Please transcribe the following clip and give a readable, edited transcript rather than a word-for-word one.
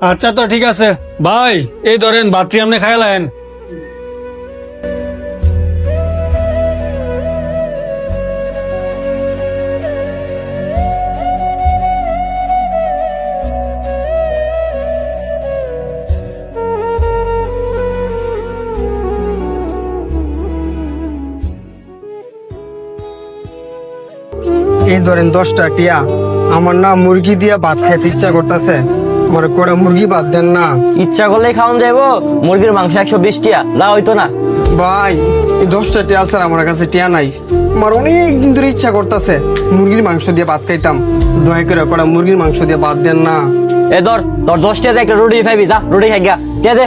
আচ্ছা তো ঠিক আছে ভাই, এই ধরেন বাত্রি আপনি খাইলেন। এই ধরেন 10টা টিয়া। আমার না মুরগি দিয়া ভাত খাইতে ইচ্ছা করতেছে, আমার করে মুরগি ভাত দেন না ইচ্ছা করলেই খাওয়ান যাইবো? মুরগির মাংস 120 টিয়া, যা হইতো না। ভাই। এই 10টা টিয়া স্যার আমার কাছে টিয়া নাই। আমার অনেক দিন ধরে ইচ্ছা করতেছে মুরগির মাংস দিয়ে ভাত খাইতাম, দয়া করে মুরগির মাংস দিয়ে ভাত দেন না। এ ধর তোর 10 টিয়া দিয়ে একটা রুটি খাইবি, যা রুটি খাই গা। কে দে।